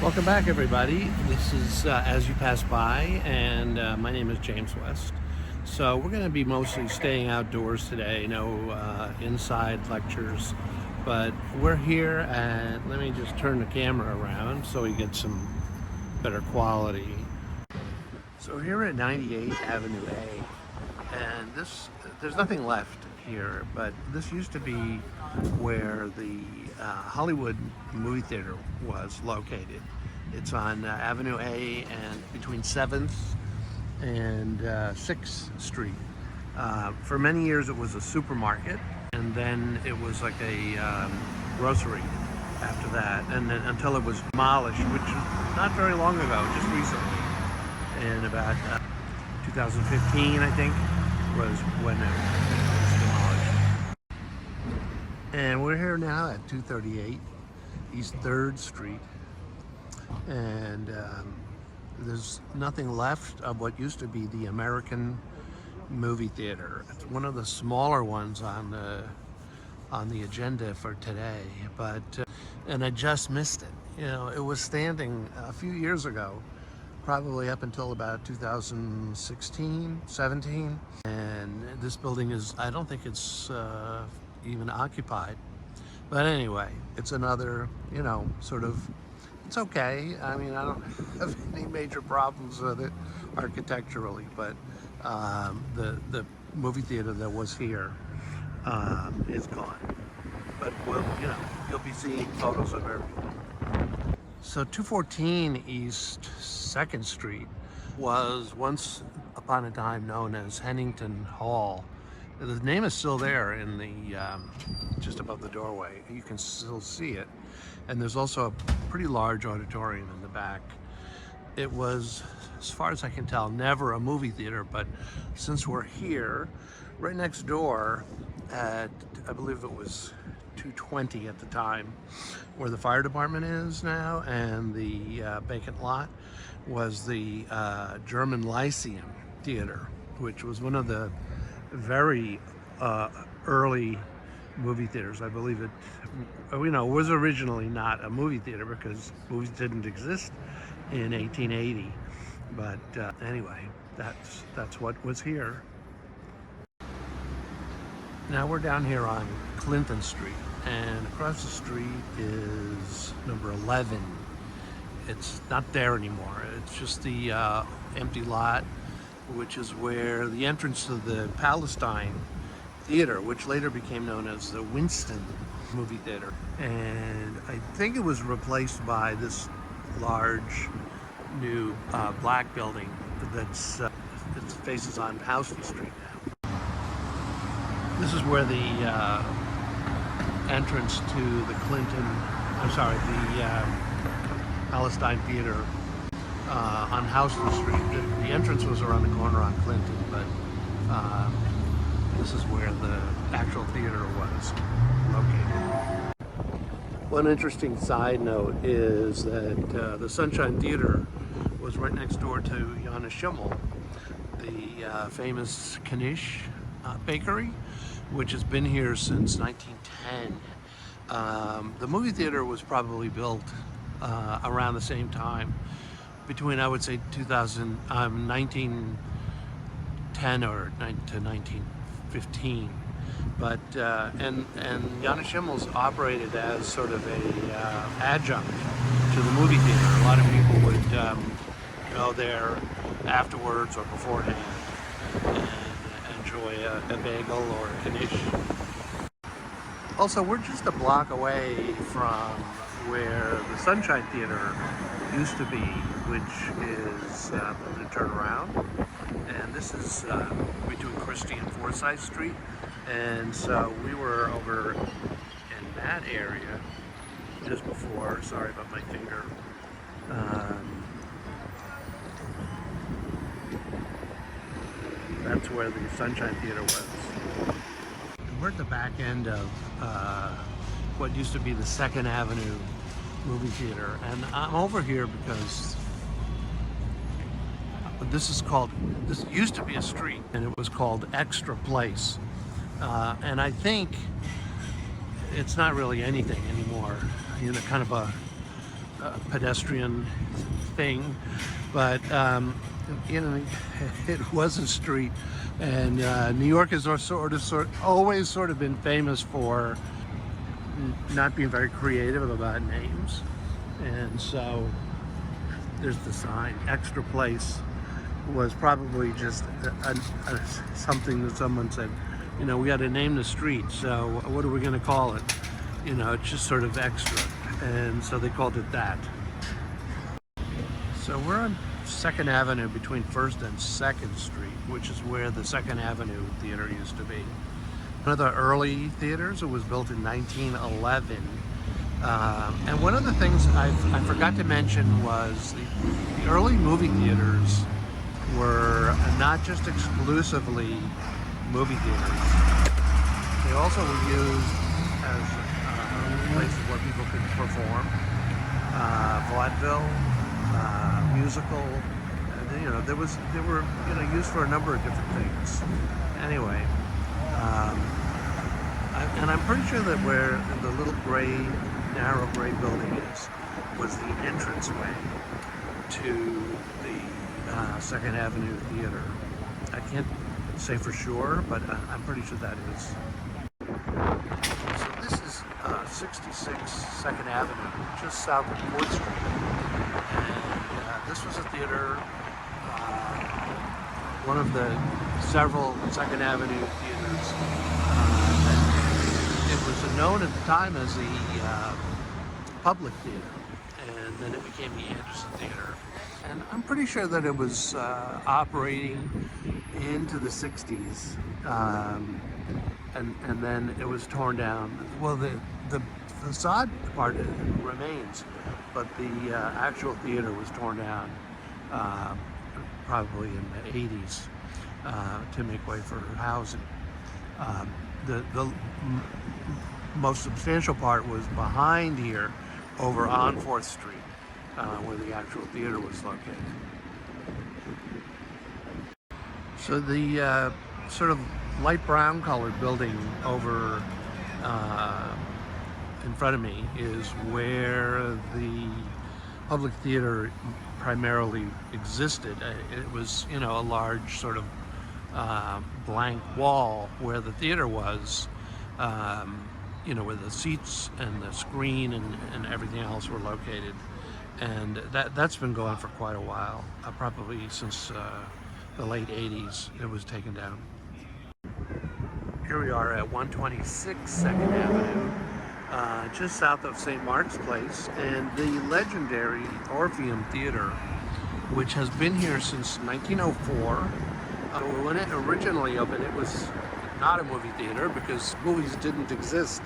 Welcome back, everybody. This is As You Pass By, and my name is James West. So we're going to be mostly staying outdoors today, no inside lectures, but we're here, and let me just turn the camera around so we get some better quality. So here at 98 Avenue A, and there's nothing left here, but this used to be where the Hollywood movie theater was located. It's on Avenue A and between 7th and 6th Street. For many years it was a supermarket, and then it was like a grocery after that, and then until it was demolished, which not very long ago, just recently, in about 2015, I think, was when it was demolished. And we're here now at 238 East 3rd Street, and there's nothing left of what used to be the American movie theater. It's one of the smaller ones on the agenda for today, but and I just missed it. You know, it was standing a few years ago, probably up until about 2016, 17, and this building is, I don't think it's even occupied. But anyway, it's another, you know, sort of, it's okay. I mean, I don't have any major problems with it architecturally, but the movie theater that was here is gone. But we'll, you know, you'll be seeing photos of everything. So 214 East 2nd Street was once upon a time known as Hennington Hall. The name is still there in the just above the doorway. You can still see it. And there's also a pretty large auditorium in the back. It was, as far as I can tell, never a movie theater, but since we're here, right next door at, I believe it was 220 at the time, where the fire department is now, and the vacant lot was the German Lyceum Theater, which was one of the very early movie theaters. I believe it, you know, was originally not a movie theater because movies didn't exist in 1880. But anyway, that's what was here. Now we're down here on Clinton Street, and across the street is number 11. It's not there anymore. It's just the empty lot, which is where the entrance to the Palestine Theater, which later became known as the Winston Movie Theater. And I think it was replaced by this large new black building that's it faces on Houston Street now. This is where the entrance to the Palestine Theater on Houston Street. The entrance was around the corner on Clinton, but this is where the actual theater was located. One interesting side note is that the Sunshine Theater was right next door to Johannes Schimmel, the famous Knish bakery, which has been here since 1910. The movie theater was probably built around the same time, between, I would say, 1910 or to 1915. But and Johannes Schimmel's operated as sort of a adjunct to the movie theater. A lot of people would go there afterwards or beforehand and enjoy a bagel or a knish. Also, we're just a block away from where the Sunshine Theater used to be, which is the turnaround, and this is between Christie and Forsyth Street. And so we were over in that area just before. Sorry about my finger. That's where the Sunshine Theater was. And we're at the back end of what used to be the 2nd Avenue movie theater, and I'm over here because this used to be a street, and it was called Extra Place, and I think it's not really anything anymore. You know, kind of a a pedestrian thing, but you know, it was a street, and New York has always sort of been famous for not being very creative about names, and so there's the sign. Extra Place was probably just something that someone said, you know, we got to name the street, so what are we going to call it? You know, it's just sort of extra, and so they called it that. So we're on 2nd Avenue between 1st and 2nd Street, which is where the 2nd Avenue Theater used to be. One of the early theaters. It was built in 1911. And one of the things I forgot to mention was the early movie theaters were not just exclusively movie theaters. They also were used as places where people could perform, vaudeville, musical. You know, they were used for a number of different things. Anyway, and I'm pretty sure that where the little narrow gray building was the entranceway to the 2nd Avenue Theater. I can't say for sure, but I'm pretty sure that is. So this is 66 2nd Avenue, just south of 4th Street. And this was a theater, one of the several 2nd Avenue theaters. It was known at the time as the Public Theater, and then it became the Anderson Theater. And I'm pretty sure that it was operating into the 60s, and then it was torn down. Well, the facade part remains, but the actual theater was torn down probably in the 80s to make way for housing. The most substantial part was behind here, over on 4th Street, where the actual theater was located. So the sort of light brown colored building over in front of me is where the Public Theater primarily existed. It was, you know, a large sort of blank wall where the theater was, you know, where the seats and the screen and everything else were located. And that's been going for quite a while, probably since the late 80s it was taken down. Here we are at 126 2nd Avenue, just south of St. Mark's Place, and the legendary Orpheum Theater, which has been here since 1904. When it originally opened, it was not a movie theater because movies didn't exist,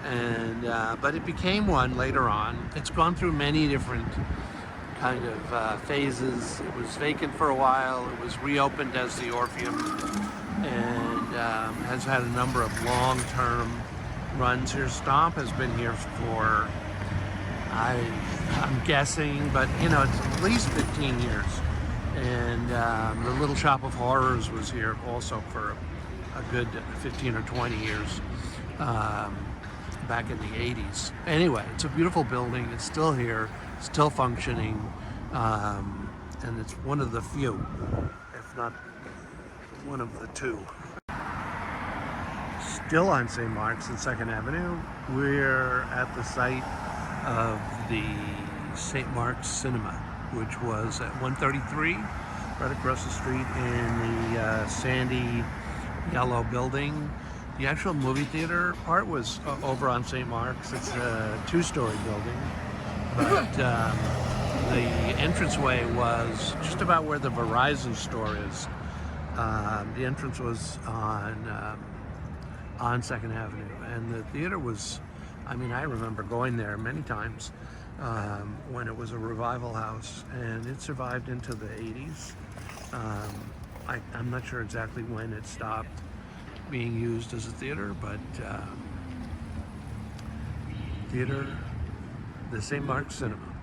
and but it became one later on. It's gone through many different kind of phases. It was vacant for a while. It was reopened as the Orpheum, and has had a number of long-term runs here. Stomp has been here for, I'm guessing, but you know, it's at least 15 years. And the Little Shop of Horrors was here also for a good 15 or 20 years, back in the 80s. Anyway, it's a beautiful building. It's still here, still functioning, and it's one of the few, if not one of the two. Still on St. Mark's and 2nd Avenue, we're at the site of the St. Mark's Cinema, which was at 133, right across the street in the sandy yellow building. The actual movie theater part was over on St. Mark's. It's a 2-story building, but the entranceway was just about where the Verizon store is. The entrance was on 2nd Avenue, and the theater was, I mean, I remember going there many times when it was a revival house, and it survived into the 80s. I'm not sure exactly when it stopped being used as a theater, but the St. Mark's Cinema.